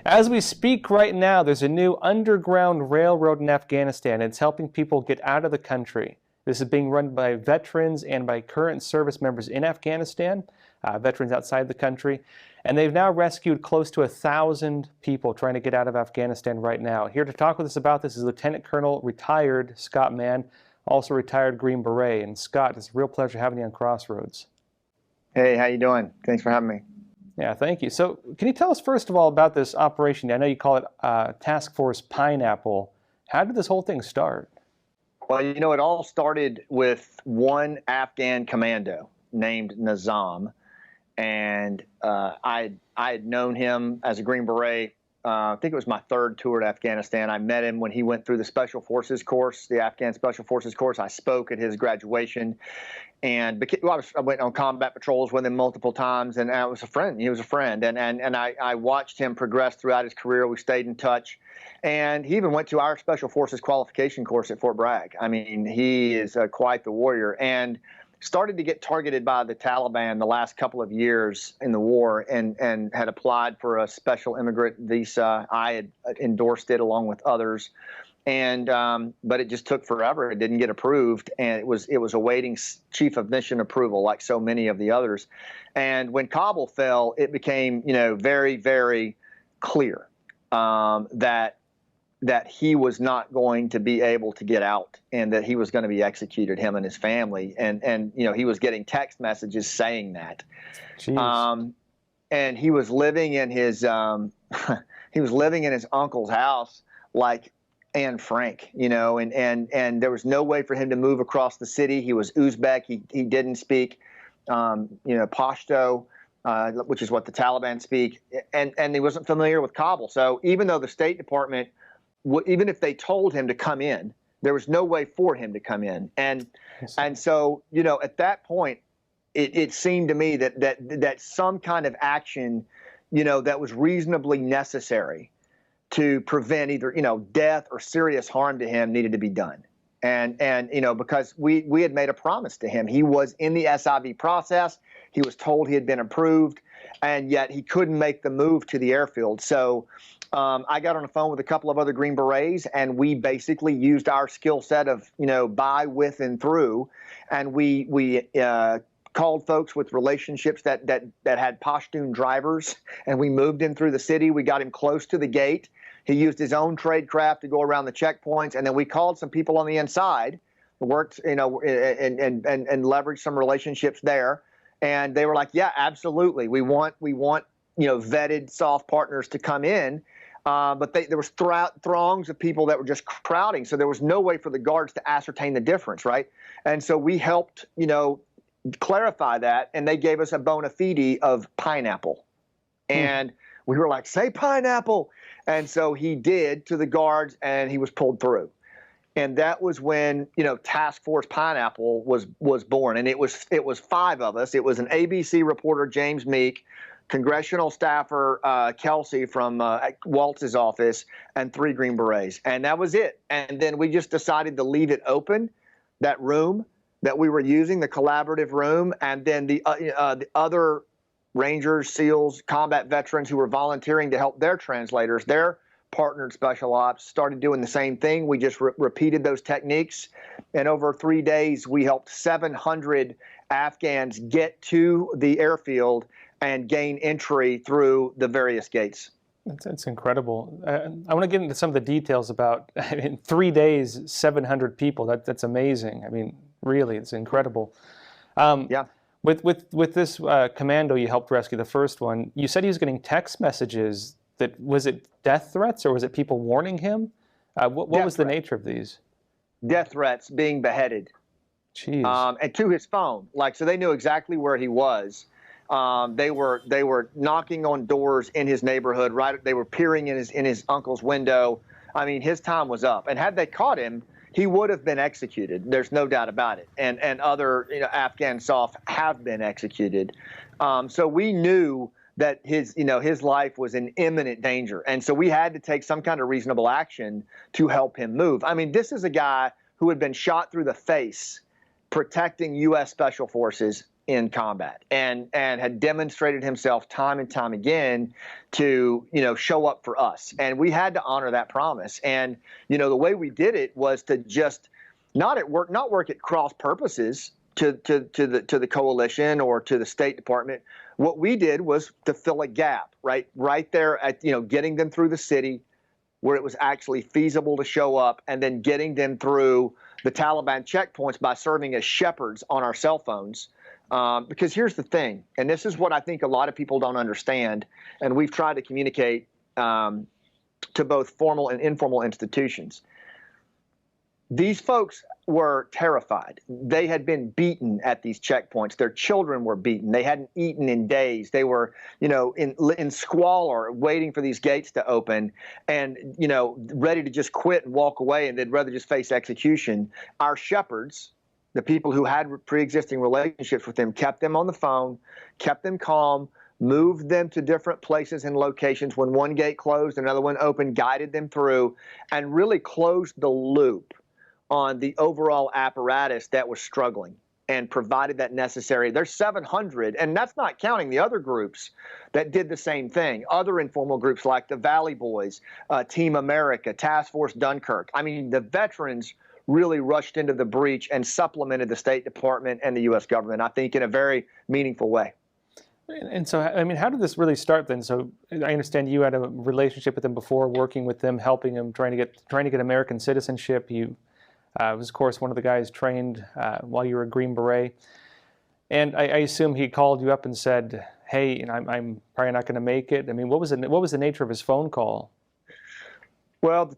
As we speak right now, there's a new underground railroad in Afghanistan. It's helping people get out of the country. This is being run by veterans and by current service members in Afghanistan, veterans outside the country. And they've now rescued close to 1,000 people trying to get out of Afghanistan right now. Here to talk with us about this is Lieutenant Colonel retired Scott Mann, also retired Green Beret. And Scott, it's a real pleasure having you on Crossroads. Hey, how you doing? Thanks for having me. Yeah, thank you. So can you tell us first of all about this operation? I know you call it Task Force Pineapple. How did this whole thing start? Well, you know, it all started with one Afghan commando named Nezam. And I had known him as a Green Beret. I think it was my third tour to Afghanistan. I met him when he went through the Special Forces course, the Afghan Special Forces course. I spoke at his graduation. And I went on combat patrols with him multiple times, and I was a friend. He was a friend, and I watched him progress throughout his career. We stayed in touch, and he even went to our Special Forces qualification course at Fort Bragg. I mean, he is quite the warrior, and started to get targeted by the Taliban the last couple of years in the war, and had applied for a special immigrant visa. I had endorsed it along with others. And but it just took forever. It didn't get approved, and it was awaiting chief of mission approval, like so many of the others. And when Kabul fell, it became, you know, very, very clear that he was not going to be able to get out, and that he was going to be executed, him and his family. And you know, he was getting text messages saying that. And he was living in his uncle's house, like Anne Frank, you know, and there was no way for him to move across the city. He was Uzbek. He didn't speak, Pashto, which is what the Taliban speak, and he wasn't familiar with Kabul. So even though the State Department, even if they told him to come in, there was no way for him to come in. And so, you know, at that point, it seemed to me that some kind of action, you know, that was reasonably necessary to prevent either, you know, death or serious harm to him needed to be done. And you know, because we had made a promise to him. He was in the SIV process. He was told he had been approved, and yet he couldn't make the move to the airfield. So I got on the phone with a couple of other Green Berets, and we basically used our skill set of, you know, by, with, and through, and we called folks with relationships that had Pashtun drivers, and we moved him through the city. We got him close to the gate. He used his own trade craft to go around the checkpoints, and then we called some people on the inside, worked, you know, and leveraged some relationships there. And they were like, "Yeah, absolutely. We want, you know, vetted, soft partners to come in." But there was throngs of people that were just crowding, so there was no way for the guards to ascertain the difference, right? And so we helped, you know, clarify that, and they gave us a bona fide of pineapple, and we were like, "Say pineapple." And so he did to the guards, and he was pulled through. And that was when, you know, Task Force Pineapple was born. And it was 5 of us. It was an ABC reporter, James Meek, congressional staffer, Kelsey from Waltz's office, and 3 Green Berets. And that was it. And then we just decided to leave it open, that room that we were using, the collaborative room, and then the other Rangers, SEALs, combat veterans who were volunteering to help their translators, their partnered special ops, started doing the same thing. We just repeated those techniques. And over 3 days, we helped 700 Afghans get to the airfield and gain entry through the various gates. That's incredible. I want to get into some of the details about, I mean, 3 days, 700 people. That's amazing. I mean, really, it's incredible. Yeah. With this commando you helped rescue, the first one, you said he was getting text messages. Was it death threats, or was it people warning him? What was the nature of these? Death threats, being beheaded. Jeez. And to his phone, like, so they knew exactly where he was. They were knocking on doors in his neighborhood. Right, they were peering in his uncle's window. I mean, his time was up. And had they caught him, he would have been executed. There's no doubt about it. And other, you know, Afghan SOF have been executed. So we knew that his life was in imminent danger. And so we had to take some kind of reasonable action to help him move. I mean, this is a guy who had been shot through the face protecting U.S. Special Forces in combat and had demonstrated himself time and time again to, show up for us. And we had to honor that promise. And, the way we did it was to just not work at cross purposes to the coalition or to the State Department. What we did was to fill a gap right there at, getting them through the city where it was actually feasible to show up, and then getting them through the Taliban checkpoints by serving as shepherds on our cell phones. Because here's the thing, and this is what I think a lot of people don't understand, and we've tried to communicate to both formal and informal institutions. These folks were terrified. They had been beaten at these checkpoints. Their children were beaten. They hadn't eaten in days. They were, in squalor, waiting for these gates to open and, ready to just quit and walk away, and they'd rather just face execution. Our shepherds, the people who had pre-existing relationships with them, kept them on the phone, kept them calm, moved them to different places and locations. When one gate closed, another one opened, guided them through, and really closed the loop on the overall apparatus that was struggling and provided that necessary. There's 700, and that's not counting the other groups that did the same thing, other informal groups like the Valley Boys, Team America, Task Force Dunkirk. I mean, the veterans really rushed into the breach and supplemented the State Department and the U.S. government, I think, in a very meaningful way. And so, I mean, how did this really start then? So I understand you had a relationship with them before, working with them, helping them, trying to get American citizenship. You was, of course, one of the guys trained while you were a Green Beret. And I assume he called you up and said, hey, I'm probably not going to make it. I mean, what was the nature of his phone call? Well,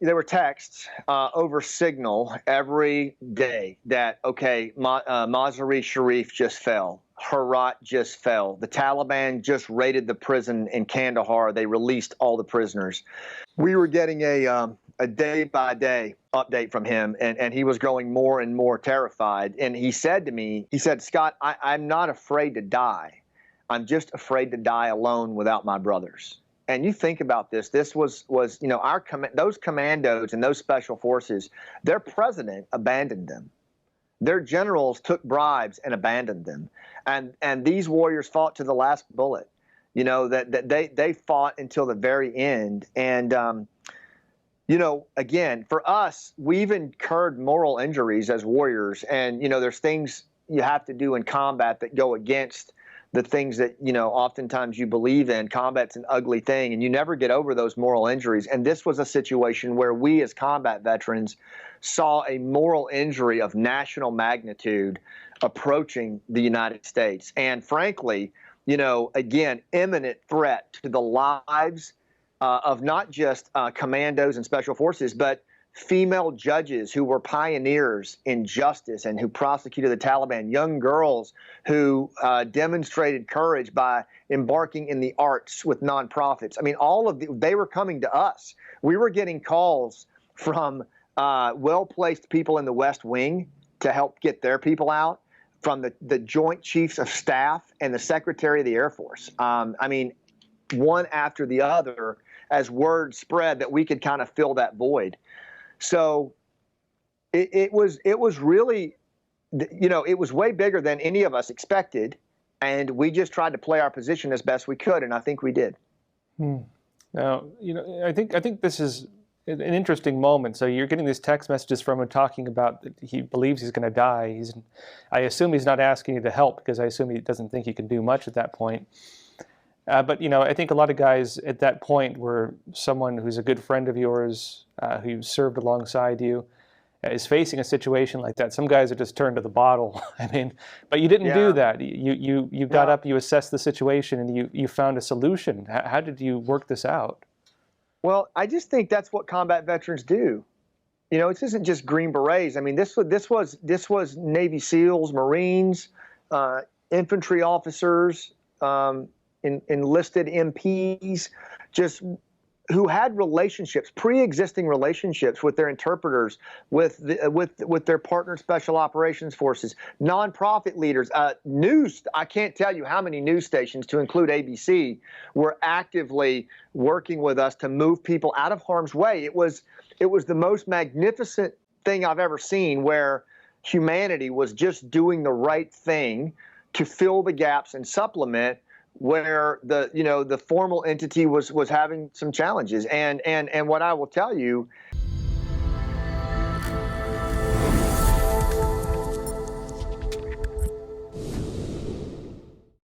there were texts over Signal every day that, okay, Mazar-e Sharif just fell. Herat just fell. The Taliban just raided the prison in Kandahar. They released all the prisoners. We were getting a day-by-day update from him, and he was growing more and more terrified. And he said to me, Scott, I'm not afraid to die. I'm just afraid to die alone without my brothers. And you think about this. This was those commandos and those special forces, their president abandoned them. Their generals took bribes and abandoned them. And these warriors fought to the last bullet. That they fought until the very end. And again, for us, we've incurred moral injuries as warriors. And, there's things you have to do in combat that go against the things that, oftentimes you believe in. Combat's an ugly thing, and you never get over those moral injuries. And this was a situation where we as combat veterans saw a moral injury of national magnitude approaching the United States. And frankly, again, imminent threat to the lives of not just commandos and special forces, but female judges who were pioneers in justice and who prosecuted the Taliban, young girls who demonstrated courage by embarking in the arts with nonprofits. I mean, they were coming to us. We were getting calls from well-placed people in the West Wing to help get their people out, from the Joint Chiefs of Staff and the Secretary of the Air Force. I mean, one after the other, as word spread that we could kind of fill that void. So it was really, it was way bigger than any of us expected, and we just tried to play our position as best we could, and I think we did. Now, I think this is an interesting moment. So you're getting these text messages from him talking about that he believes he's going to die. I assume he's not asking you to help, because I assume he doesn't think he can do much at that point. But I think a lot of guys at that point were someone who's a good friend of yours, who served alongside you, is facing a situation like that. Some guys are just turned to the bottle. I mean, but you didn't do that. You got up, you assessed the situation, and you found a solution. How did you work this out? Well, I just think that's what combat veterans do. This isn't just Green Berets. I mean, this was Navy SEALs, Marines, infantry officers, enlisted MPs, just who had relationships, pre-existing relationships with their interpreters, with their partner special operations forces, nonprofit leaders, news. I can't tell you how many news stations, to include ABC, were actively working with us to move people out of harm's way. It was the most magnificent thing I've ever seen, where humanity was just doing the right thing to fill the gaps and supplement where the formal entity was having some challenges. And what I will tell you